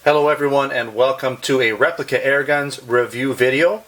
Hello everyone and welcome to a Replica Airguns review video.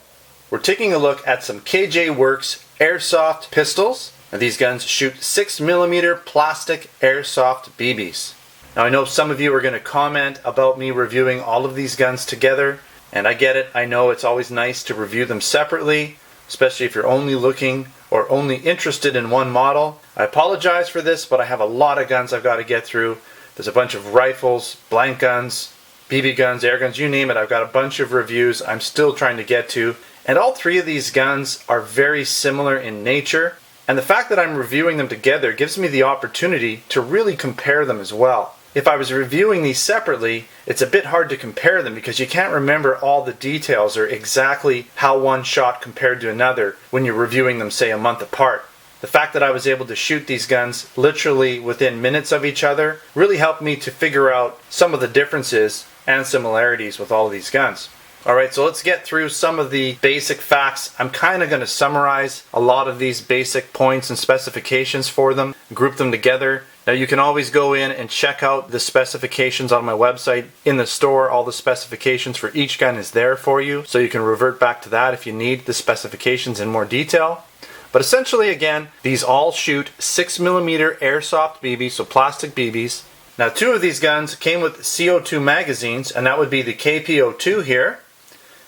We're taking a look at some KJWorks Airsoft pistols. Now these guns shoot 6mm plastic airsoft BBs. Now I know some of you are going to comment about me reviewing all of these guns together, and I get it. I know it's always nice to review them separately, especially if you're only looking or only interested in one model. I apologize for this, but I have a lot of guns I've got to get through. There's a bunch of rifles, blank guns, BB guns, air guns, you name it. I've got a bunch of reviews I'm still trying to get to. And all three of these guns are very similar in nature. And the fact that I'm reviewing them together gives me the opportunity to really compare them as well. If I was reviewing these separately, it's a bit hard to compare them because you can't remember all the details or exactly how one shot compared to another when you're reviewing them, say, a month apart. The fact that I was able to shoot these guns literally within minutes of each other really helped me to figure out some of the differences and similarities with all of these guns. Alright, so let's get through some of the basic facts. I'm kind of going to summarize a lot of these basic points and specifications for them, group them together. Now you can always go in and check out the specifications on my website. In the store, all the specifications for each gun is there for you, so you can revert back to that if you need the specifications in more detail. But essentially, again, these all shoot 6mm airsoft BBs, so plastic BBs. Now two of these guns came with CO2 magazines, and that would be the KP-02 here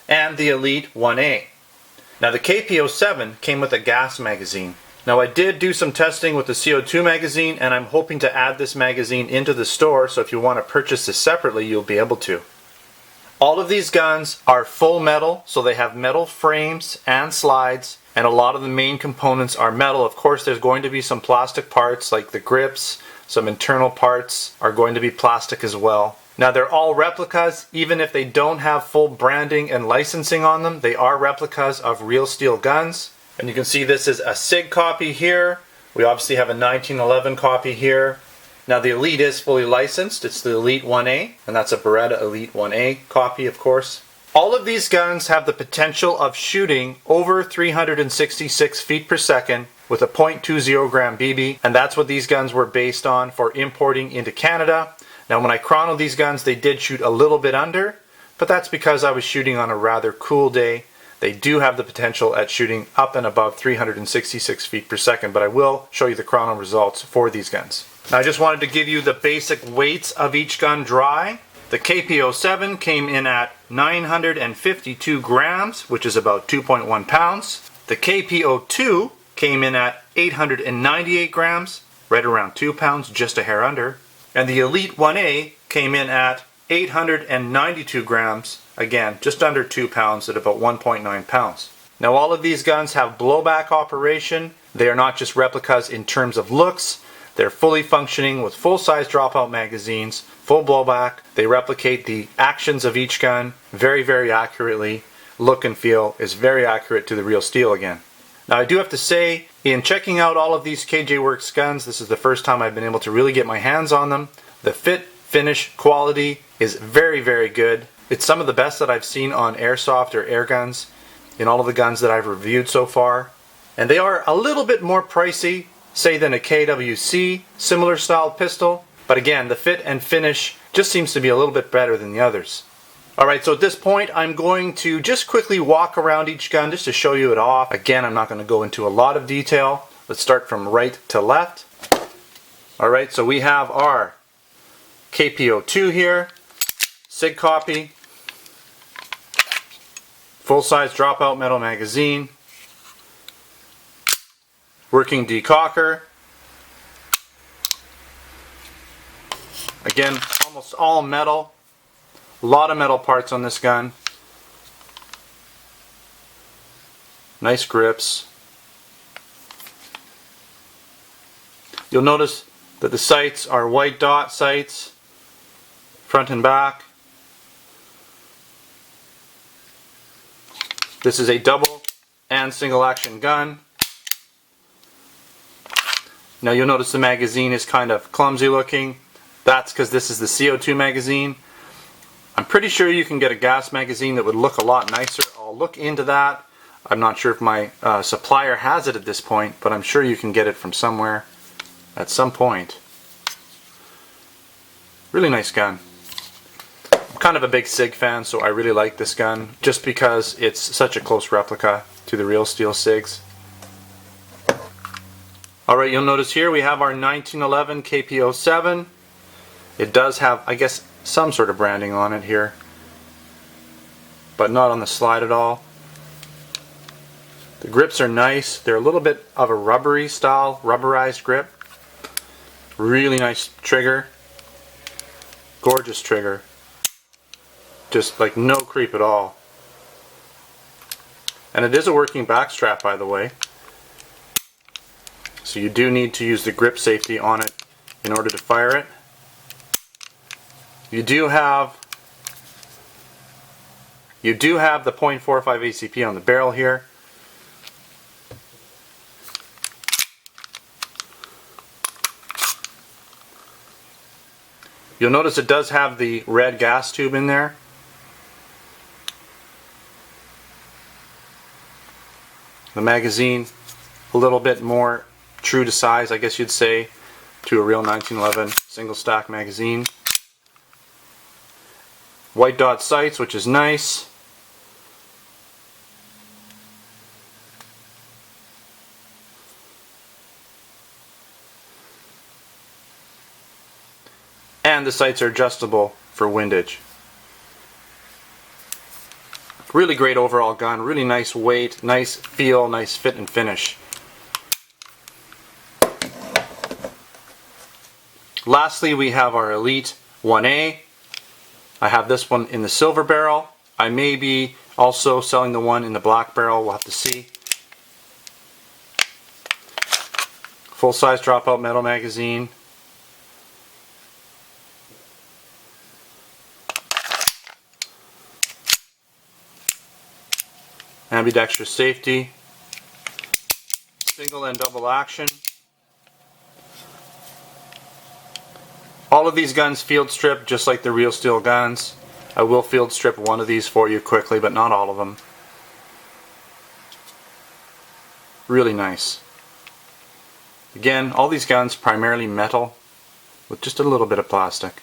and the Elite 1A. Now the KP-07 came with a gas magazine. Now I did do some testing with the CO2 magazine, and I'm hoping to add this magazine into the store, so if you want to purchase this separately, you'll be able to. All of these guns are full metal, so they have metal frames and slides, and a lot of the main components are metal. Of course, there's going to be some plastic parts like the grips. Some internal parts are going to be plastic as well. Now they're all replicas, even if they don't have full branding and licensing on them. They are replicas of real steel guns. And you can see this is a SIG copy here. We obviously have a 1911 copy here. Now the Elite is fully licensed. It's the Elite 1A, and that's a Beretta Elite 1A copy, of course. All of these guns have the potential of shooting over 366 feet per second with a .20 gram BB, and that's what these guns were based on for importing into Canada. Now when I chronoed these guns, they did shoot a little bit under, but that's because I was shooting on a rather cool day. They do have the potential at shooting up and above 366 feet per second, but I will show you the chrono results for these guns. Now I just wanted to give you the basic weights of each gun dry. The KP-07 came in at 952 grams, which is about 2.1 pounds. The KP-02 came in at 898 grams, right around 2 pounds, just a hair under. And the Elite 1A came in at 892 grams, again, just under 2 pounds at about 1.9 pounds. Now all of these guns have blowback operation. They are not just replicas in terms of looks. They're fully functioning with full-size dropout magazines, full blowback. They replicate the actions of each gun very, very accurately. Look and feel is very accurate to the real steel again. Now I do have to say, in checking out all of these KJWorks guns, this is the first time I've been able to really get my hands on them. The fit, finish, quality is very, very good. It's some of the best that I've seen on airsoft or air guns in all of the guns that I've reviewed so far. And they are a little bit more pricey, say, than a KWC similar style pistol. But again, the fit and finish just seems to be a little bit better than the others. Alright, so at this point I'm going to just quickly walk around each gun just to show you it off. Again, I'm not going to go into a lot of detail. Let's start from right to left. Alright, so we have our KP-02 here, SIG copy, full-size dropout metal magazine, working decocker. Again, almost all metal. A lot of metal parts on this gun. Nice grips. You'll notice that the sights are white dot sights, front and back. This is a double and single action gun. Now you'll notice the magazine is kind of clumsy looking. That's because this is the CO2 magazine. I'm pretty sure you can get a gas magazine that would look a lot nicer. I'll look into that. I'm not sure if my supplier has it at this point, but I'm sure you can get it from somewhere at some point. Really nice gun. I'm kind of a big SIG fan, so I really like this gun just because it's such a close replica to the real steel SIGs. Alright, you'll notice here we have our 1911 KP-07. It does have, I guess, some sort of branding on it here, but not on the slide at all. The grips are nice. They're a little bit of a rubbery style, rubberized grip. Really nice trigger. Gorgeous trigger. Just like no creep at all. And it is a working back strap, by the way. So you do need to use the grip safety on it in order to fire it. You do have the .45 ACP on the barrel here. You'll notice it does have the red gas tube in there. The magazine, a little bit more true to size, I guess you'd say, to a real 1911 single stack magazine. White dot sights, which is nice. And the sights are adjustable for windage. Really great overall gun, really nice weight, nice feel, nice fit and finish. Lastly, we have our Elite 1A. I have this one in the silver barrel. I may be also selling the one in the black barrel, we'll have to see. Full-size dropout metal magazine. Ambidextrous safety. Single and double action. All of these guns field strip just like the real steel guns. I will field strip one of these for you quickly, but not all of them. Really nice. Again, all these guns primarily metal with just a little bit of plastic.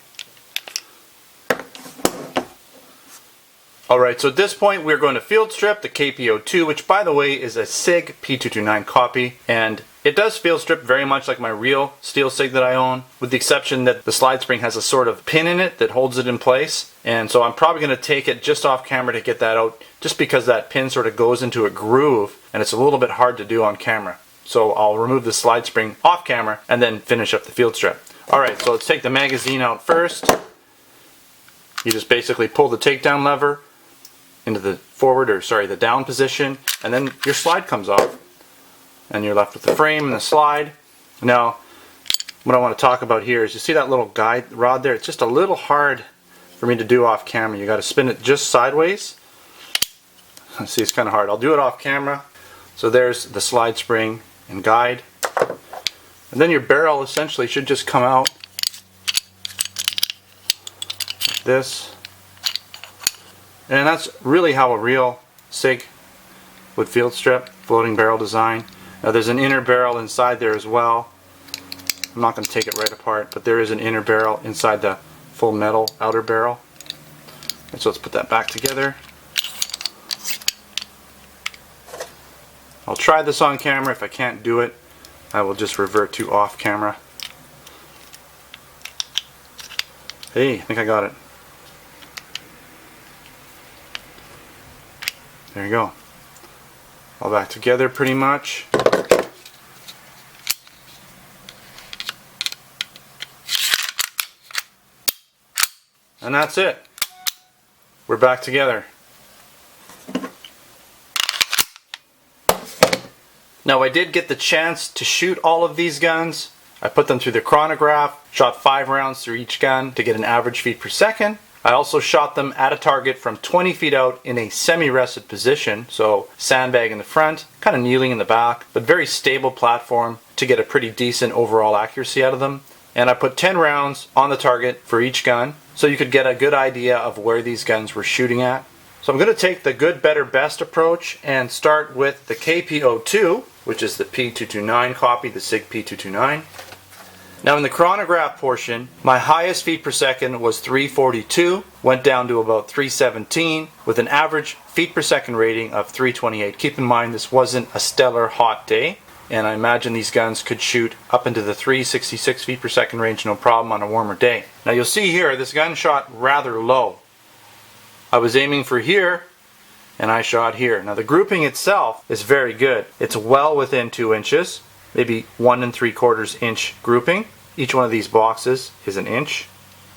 Alright, so at this point we're going to field strip the KP-02, which by the way is a SIG P229 copy, and it does field strip very much like my real steel SIG that I own, with the exception that the slide spring has a sort of pin in it that holds it in place, and so I'm probably going to take it just off camera to get that out, just because that pin sort of goes into a groove and it's a little bit hard to do on camera. So I'll remove the slide spring off camera and then finish up the field strip. Alright, so let's take the magazine out first. You just basically pull the takedown lever into the the down position, and then your slide comes off and you're left with the frame and the slide. Now what I want to talk about here is, you see that little guide rod there? It's just a little hard for me to do off camera. You got to spin it just sideways. See, it's kind of hard. I'll do it off camera. So there's the slide spring and guide, and then your barrel essentially should just come out like this. And that's really how a real SIG would field strip, floating barrel design. Now there's an inner barrel inside there as well. I'm not going to take it right apart, but there is an inner barrel inside the full metal outer barrel. And so let's put that back together. I'll try this on camera. If I can't do it, I will just revert to off camera. Hey, I think I got it. There you go. All back together pretty much. And that's it. We're back together. Now I did get the chance to shoot all of these guns. I put them through the chronograph, shot 5 rounds through each gun to get an average feet per second. I also shot them at a target from 20 feet out in a semi-rested position, so sandbag in the front, kind of kneeling in the back, but very stable platform to get a pretty decent overall accuracy out of them. And I put 10 rounds on the target for each gun, so you could get a good idea of where these guns were shooting at. So I'm going to take the good, better, best approach and start with the KP-02, which is the P229 copy, the SIG P229. Now in the chronograph portion, my highest feet per second was 342, went down to about 317 with an average feet per second rating of 328. Keep in mind this wasn't a stellar hot day, and I imagine these guns could shoot up into the 366 feet per second range no problem on a warmer day. Now you'll see here, this gun shot rather low. I was aiming for here, and I shot here. Now the grouping itself is very good. It's well within 2 inches, maybe 1 3/4 inch grouping. Each one of these boxes is an inch.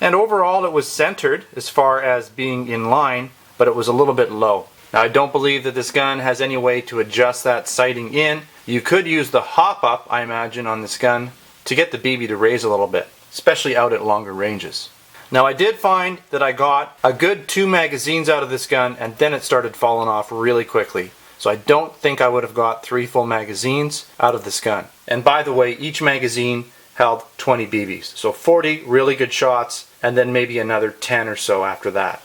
And overall it was centered as far as being in line, but it was a little bit low. Now I don't believe that this gun has any way to adjust that sighting in. You could use the hop up, I imagine, on this gun to get the BB to raise a little bit, especially out at longer ranges. Now I did find that I got a good 2 magazines out of this gun, and then it started falling off really quickly. So I don't think I would have got 3 full magazines out of this gun. And by the way, each magazine held 20 BBs. So 40 really good shots, and then maybe another 10 or so after that.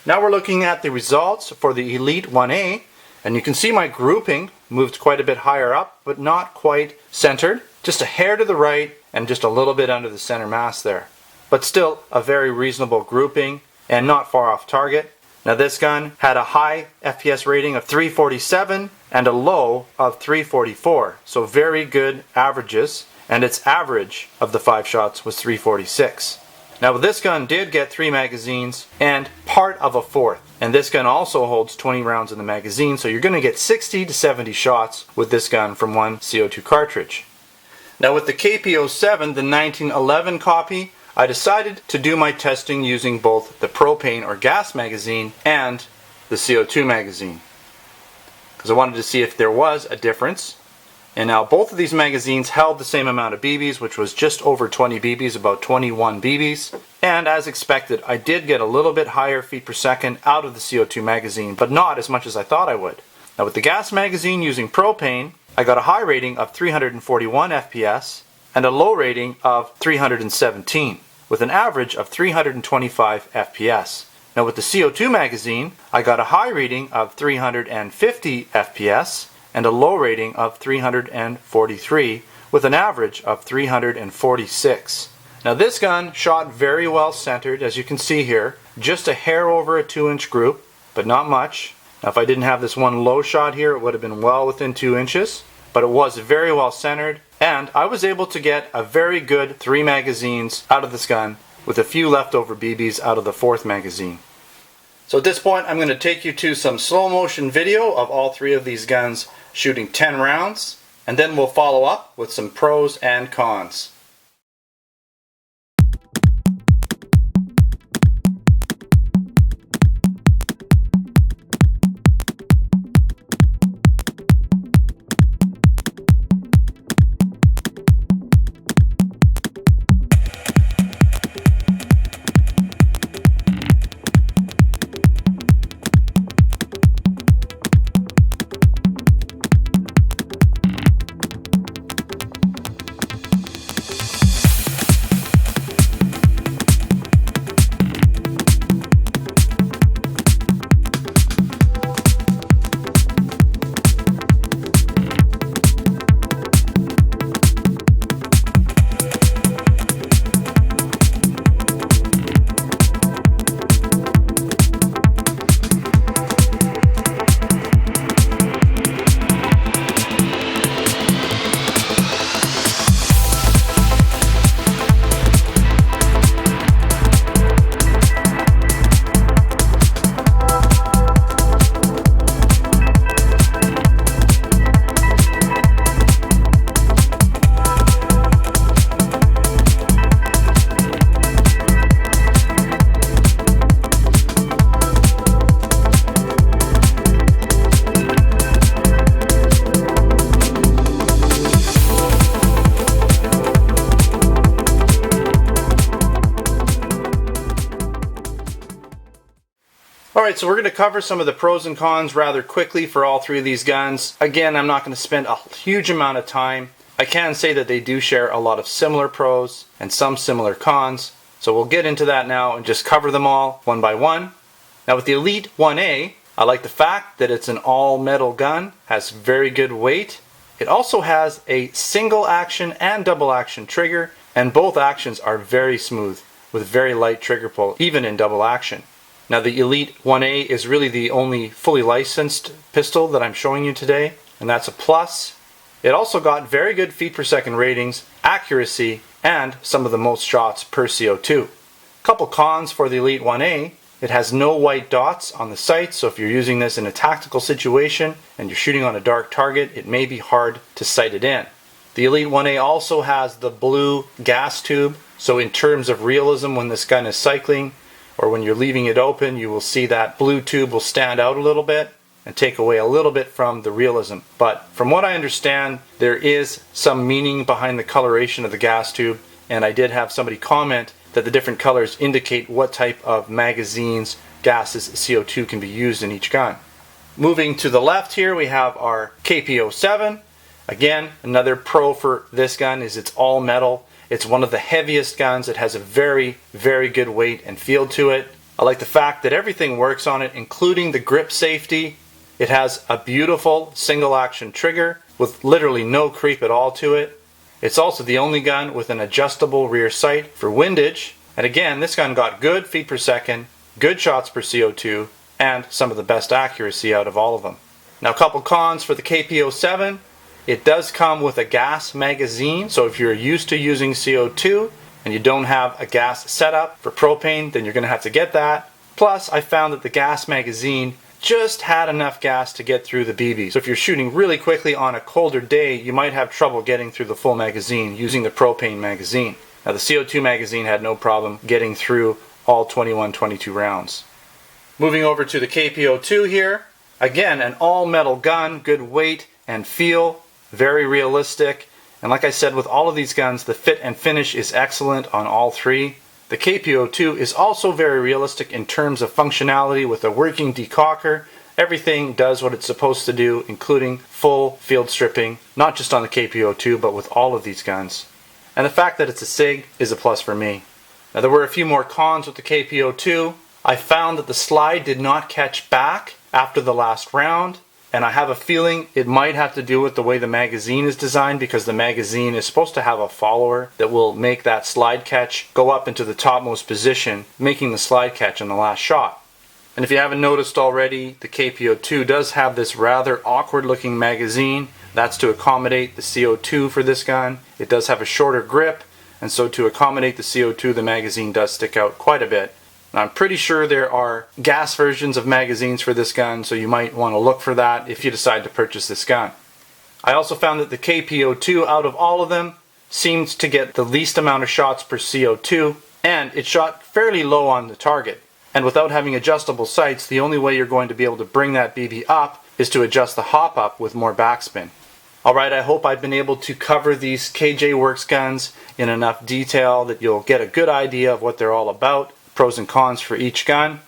Now we're looking at the results for the Elite 1A, and you can see my grouping moved quite a bit higher up, but not quite centered. Just a hair to the right and just a little bit under the center mass there. But still a very reasonable grouping and not far off target. Now this gun had a high FPS rating of 347 and a low of 344. So very good averages, and its average of the 5 shots was 346. Now this gun did get 3 magazines and part of a 4th. And this gun also holds 20 rounds in the magazine, so you're going to get 60 to 70 shots with this gun from one CO2 cartridge. Now with the KP-07, the 1911 copy, I decided to do my testing using both the propane or gas magazine and the CO2 magazine, because I wanted to see if there was a difference. And now both of these magazines held the same amount of BBs, which was just over 20 BBs, about 21 BBs. And as expected, I did get a little bit higher feet per second out of the CO2 magazine, but not as much as I thought I would. Now with the gas magazine using propane, I got a high rating of 341 FPS and a low rating of 317, with an average of 325 FPS. Now with the CO2 magazine, I got a high rating of 350 FPS and a low rating of 343, with an average of 346. Now this gun shot very well centered, as you can see here, just a hair over a 2-inch group, but not much. Now if I didn't have this one low shot here, it would have been well within 2 inches, but it was very well centered, and I was able to get a very good 3 magazines out of this gun with a few leftover BBs out of the 4th magazine. So at this point I'm going to take you to some slow motion video of all 3 of these guns shooting 10 rounds, and then we'll follow up with some pros and cons. Alright, so we're going to cover some of the pros and cons rather quickly for all 3 of these guns. Again, I'm not going to spend a huge amount of time. I can say that they do share a lot of similar pros and some similar cons. So we'll get into that now and just cover them all one by one. Now with the Elite 1A, I like the fact that it's an all metal gun, has very good weight. It also has a single action and double action trigger, and both actions are very smooth with very light trigger pull, even in double action. Now the Elite 1A is really the only fully licensed pistol that I'm showing you today, and that's a plus. It also got very good feet per second ratings, accuracy, and some of the most shots per CO2. Couple cons for the Elite 1A. It has no white dots on the sights, so if you're using this in a tactical situation and you're shooting on a dark target, it may be hard to sight it in. The Elite 1A also has the blue gas tube, so in terms of realism when this gun is cycling or when you're leaving it open, you will see that blue tube will stand out a little bit and take away a little bit from the realism. But from what I understand, there is some meaning behind the coloration of the gas tube, and I did have somebody comment that the different colors indicate what type of magazines, gases, CO2 can be used in each gun. Moving to the left here, we have our KP-07. Again, another pro for this gun is it's all metal. It's one of the heaviest guns. It has a very, very good weight and feel to it. I like the fact that everything works on it, including the grip safety. It has a beautiful single action trigger with literally no creep at all to it. It's also the only gun with an adjustable rear sight for windage. And again, this gun got good feet per second, good shots per CO2, and some of the best accuracy out of all of them. Now a couple cons for the KP-07. It does come with a gas magazine, so if you're used to using CO2 and you don't have a gas setup for propane, then you're going to have to get that. Plus, I found that the gas magazine just had enough gas to get through the BB. So if you're shooting really quickly on a colder day, you might have trouble getting through the full magazine using the propane magazine. Now the CO2 magazine had no problem getting through all 21-22 rounds. Moving over to the KP-02 here. Again, an all metal gun, good weight and feel, very realistic. And like I said, with all of these guns, the fit and finish is excellent on all three. The KP-02 is also very realistic in terms of functionality with a working decocker. Everything does what it's supposed to do, including full field stripping, not just on the KP-02, but with all of these guns. And the fact that it's a SIG is a plus for me. Now there were a few more cons with the KP-02. I found that the slide did not catch back after the last round. And I have a feeling it might have to do with the way the magazine is designed, because the magazine is supposed to have a follower that will make that slide catch go up into the topmost position, making the slide catch on the last shot. And if you haven't noticed already, the KP-02 does have this rather awkward looking magazine. That's to accommodate the CO2 for this gun. It does have a shorter grip, and so to accommodate the CO2, the magazine does stick out quite a bit. I'm pretty sure there are gas versions of magazines for this gun, so you might want to look for that if you decide to purchase this gun. I also found that the KP-02 out of all of them seemed to get the least amount of shots per CO2, and it shot fairly low on the target. And without having adjustable sights, the only way you're going to be able to bring that BB up is to adjust the hop up with more backspin. Alright, I hope I've been able to cover these KJWorks guns in enough detail that you'll get a good idea of what they're all about. Pros and cons for each gun.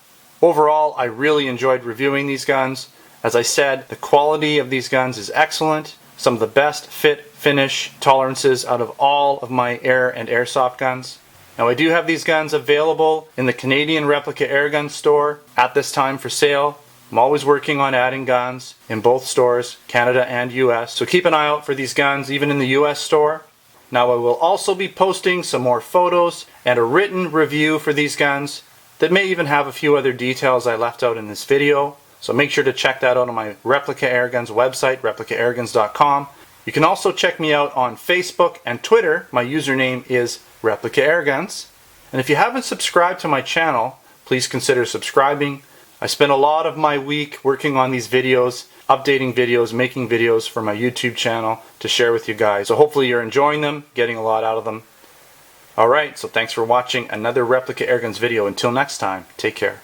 Overall, I really enjoyed reviewing these guns. As I said, the quality of these guns is excellent. Some of the best fit, finish, tolerances out of all of my air and airsoft guns. Now I do have these guns available in the Canadian Replica Airgun store at this time for sale. I'm always working on adding guns in both stores, Canada and US, so keep an eye out for these guns even in the US store. Now I will also be posting some more photos and a written review for these guns that may even have a few other details I left out in this video. So make sure to check that out on my Replica Airguns website, replicaAirguns.com. You can also check me out on Facebook and Twitter. My username is Replica Airguns. And if you haven't subscribed to my channel, please consider subscribing. I spend a lot of my week working on these videos, updating videos, making videos for my YouTube channel to share with you guys. So hopefully you're enjoying them, getting a lot out of them. Alright, so thanks for watching another Replica Airguns video. Until next time, take care.